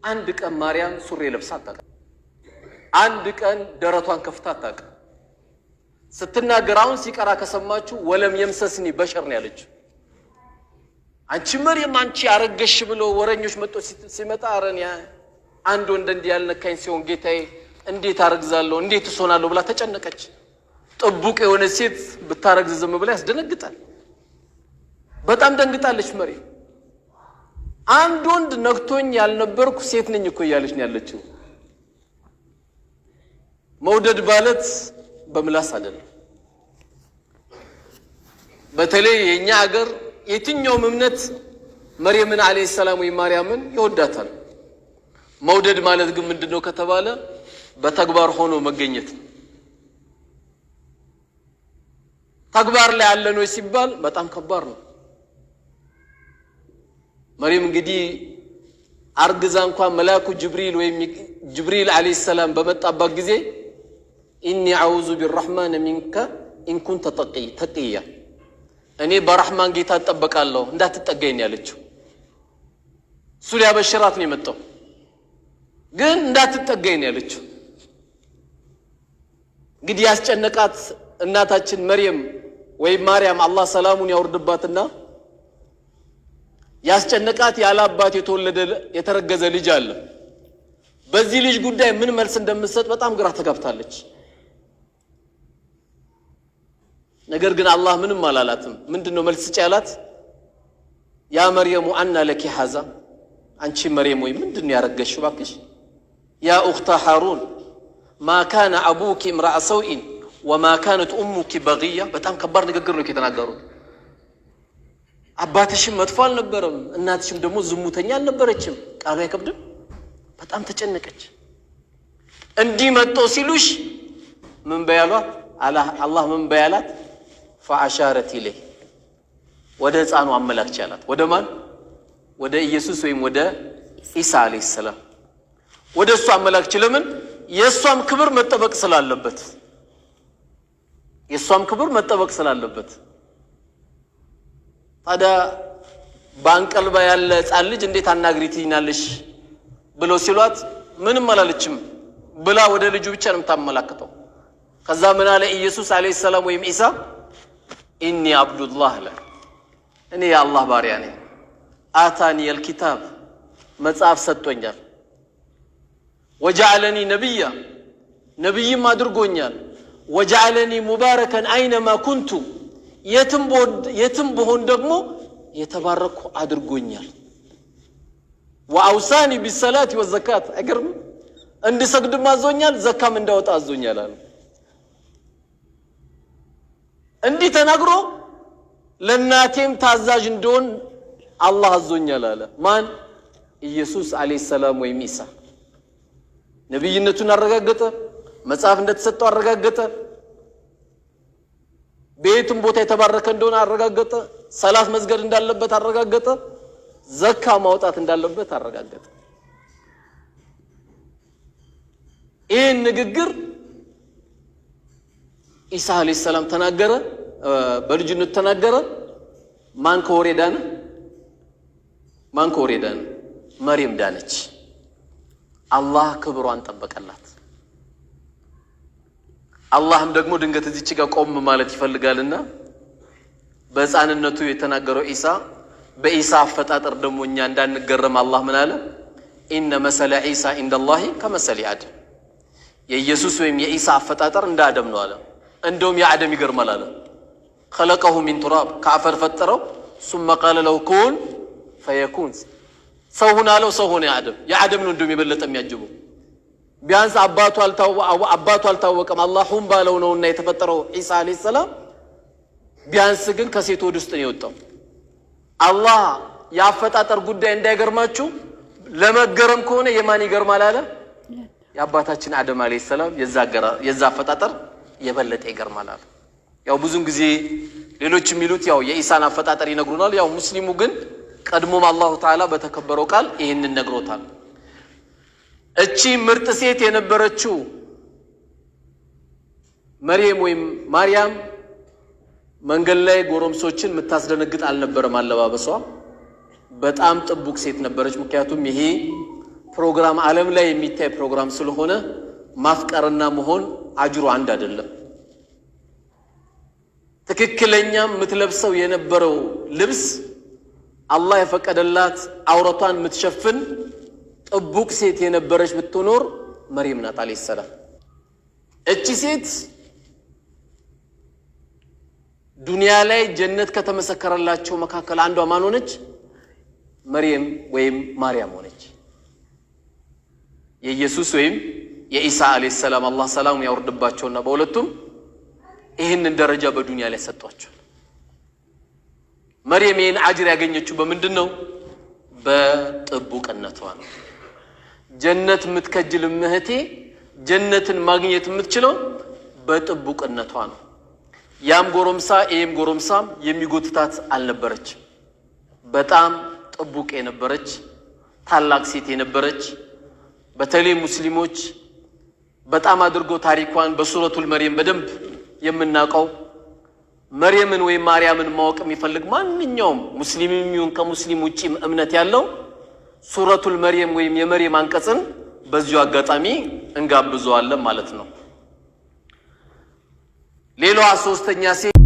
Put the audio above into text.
አንድ ቀን ማርያም ሱሪ ለብሳ አታውቅም። አንድ ቀን ደረቷን ከፍታ አታውቅም። ስትናገር አሁን ሲቀራ ከሰማችሁ ወለም የምሰስኒ በሸር ነው ያለችው። አንቺ መርየም አንቺ አረገሽ ብሎ ወረኞች መጥቶ ሲመጣ አረን ያ አንድ ወንድ እንዲህ ያልነካኝ ሲሆን ጌታዬ እንዴት አረግዛለሁ እንዴት እሶናለሁ ብላ ተጨነቀች። ጥቡቅ የሆነ ሴት ብታረግዝ ዝም ብላ ያስደነግጣል። በጣም ደንግጣለች መርየም። አንድ ወንድ ነክቶኝ ያልነበርኩ ሴት ነኝ እኮ እያለች ነው ያለችው። መውደድ ማለት በምላስ አይደለም። በተለይ የኛ ሀገር የትኛውም እምነት መርየምን አለይሂ ሰላም ወይ ማርያምን ይወዳታል። መውደድ ማለት ግን ምንድነው ከተባለ በተግባር ሆኖ መገኘት ነው። ተግባር ላይ ያለ ነው ሲባል በጣም ከባድ ነው። መርየም እንግዲህ አርግዛ እንኳን መላኩ ጅብሪል አለይሂ ሰላም በመጣባት ጊዜ ኢኒ አዑዙ ቢርrahማን ሚንከ ኢን ኩንተ ተቂያ እኔ በረህማን ጌታ ተጠበቃለሁ እንዳትጠጋኝ ያለችው። እሱ ሊያበሽራት ነው የመጣው ግን እንዳትጠጋኝ ያለችው። እንግዲህ ያስጨነቃት እናታችን መርየም ወይ ማርያም አላህ ሰላሙን ያወርድባትና ያስጨነቃት ያለ አባት የተወለደ የተረገዘ ልጅ አለ። በዚህ ልጅ ጉዳይ ምን መልስ እንደምትሰጥ በጣም ግራ ተጋብታለች። ነገር ግን አላህ ምንም አላላትም። ምንድነው መልስ ጫላት? ያ መርየም አና ለኪ ሐዛ አንቺ መርየም ወይ ምንድነው ያረገሽው ባክሽ? ያ ኡኽታ ሃሩን ማ ካነ አቡኪ امرأ سوء وما كانت امك بغية። በጣም ከባድ ንግግር ነው የተናገሩት። አባትሽም መጥፎ አልነበረም እናትሽም ደግሞ ዝሙተኛ አልነበረችም። ቃሉ አይከብድም? በጣም ተጨነቀች። እንዲህ መጥቶ ሲሉሽ ምን በያሏት? አላህ ምን በያላት? فاشارت اليه ወደ ህፃኑ አመላክች ያላት። ወደ ማን? ወደ ኢየሱስ ወይም ወደ ኢሳ አለይሂ ሰላም ወደ እሱ አመላክች። ለምን? የሷም ክብር መጠበቅ ስላለበት የሷም ክብር መጠበቅ ስላለበት። ታዲያ ባንቀልባ ያለ ህፃን ልጅ እንዴት አናግሪ ትይናለሽ ብሎ ሲሏት ምንም አላለችም ብላ ወደ ልጁ ብቻ ነው የምታመላክተው። ከዛ ምን አለ ኢየሱስ አለይሂ ሰላም ወይም ኢሳ ኢኒ አብዱላህ ለ እኔ የአላህ ባሪያ ነኝ። አታኒ الكتاب መጽሐፍ ሰጥቶኛል። ወጀዐለኒ ነብያ ነብይም አድርጎኛል። ወጀዐለኒ ሙባረከን አይነማ ኩንቱ የትም ብሆን ደግሞ የተባረኩ አድርጎኛል። ወአውሳኒ ቢሰላት ወዘካት አገርም እንድሰግድም አዞኛል፣ ዘካም እንዳወጣ አዞኛል አለ። እንዲህ ተናግሮ ለናቴም ታዛዥ እንደሆን አላህ አዞኛል አለ። ማን? ኢየሱስ አለይሂ ሰላም ወይም ኢሳ ነብይነቱን አረጋገጠ። መጽሐፍ እንደተሰጠው አረጋገጠ። ቤቱም ቦታ የተባረከ እንደሆነ አረጋገጠ። ሰላት መስገድ እንዳለበት አረጋገጠ። ዘካ ማውጣት እንዳለበት አረጋገጠ። ይህን ንግግር ኢሳ አለይሂ ሰላም ተናገረ። በልጅነቱ ተናገረ። ማን ከወሬ ዳነ? መርየም ዳነች። አላህ ክብሯን ጠበቀላት። አላህም ደግሞ ድንገት እዚች ጋር ቆም ማለት ይፈልጋልና በሕፃንነቱ የተናገረው ኢሳ በኢሳ አፈጣጠር ደግሞ እኛ እንዳንገረም አላህ ምን አለ? ኢነ መሰለ ኢሳ ኢንደላሂ ከመሰሊ አደም የኢየሱስ ወይም የኢሳ አፈጣጠር እንደ አደም ነው አለ። እንደውም የአደም ይገርማል አለ። خلقه من تراب كعفر ፈጠረው ثم قال له كن فيكون ሰው ሆነ አለው። ሰው ሆነ የአደም ነው እንደውም የበለጠ የሚያጅበው። ቢያንስ አባቱ አልታወቀም አላህም ባለው ነውና የተፈጠረው ኢሳ አለይሂ ሰላም። ቢያንስ ግን ከሴት ወድ ውስጥ ነው የወጣው። አላህ ያፈጣጠር ጉዳይ እንዳይገርማችሁ ለመገረም ከሆነ የማን ይገርማል አለ? የአባታችን አደም አለይሂ ሰላም የዛ አፈጣጠር የበለጠ ይገርማል አለ። ያው ብዙን ጊዜ ሌሎች የሚሉት ያው የኢሳን አፈጣጠር ይነግሩናል። ያው ሙስሊሙ ግን ቀድሞም አላሁ ተዓላ በተከበረው ቃል ይሄንን ነግሮታል። እቺ ምርጥ ሴት የነበረችው መርየም ወይም ማርያም መንገድ ላይ ጎረምሶችን የምታስደነግጥ አልነበረም። አለባበሷ በጣም ጥቡቅ ሴት ነበረች። ምክንያቱም ይሄ ፕሮግራም ዓለም ላይ የሚታይ ፕሮግራም ስለሆነ ማፍቀርና መሆን አጅሩ አንድ አይደለም። ትክክለኛ የምትለብሰው የነበረው ልብስ አላህ የፈቀደላት አውረቷን የምትሸፍን ጥቡቅ ሴት የነበረች ብትኖር መርየም ናት አለይሂ ሰላም። እቺ ሴት ዱንያ ላይ ጀነት ከተመሰከረላቸው መካከል አንዷ ማን ሆነች? መርየም ወይም ማርያም ሆነች። የኢየሱስ ወይም የኢሳ አለይሂ ሰላም አላህ ሰላም ያወርድባቸውና በሁለቱም ይህንን ደረጃ በዱንያ ላይ ሰጧቸው። መርየም ይህን አጅር ያገኘችው በምንድን ነው? በጥቡቅነቷ ነው። ጀነት የምትከጅል እህቴ ጀነትን ማግኘት የምትችለው በጥቡቅነቷ ነው። ያም ጎረምሳ ይህም ጎረምሳም የሚጎትታት አልነበረች። በጣም ጥቡቅ የነበረች ታላቅ ሴት የነበረች በተለይ ሙስሊሞች በጣም አድርጎ ታሪኳን በሱረቱል መርየም በደንብ የምናውቀው መርየምን ወይም ማርያምን ማወቅ የሚፈልግ ማንኛውም ሙስሊምም ይሁን ከሙስሊም ውጪ እምነት ያለው ሱረቱል መርየም ወይም የመርየም አንቀጽን በዚሁ አጋጣሚ እንጋብዘዋለን ማለት ነው። ሌላዋ ሶስተኛ ሴት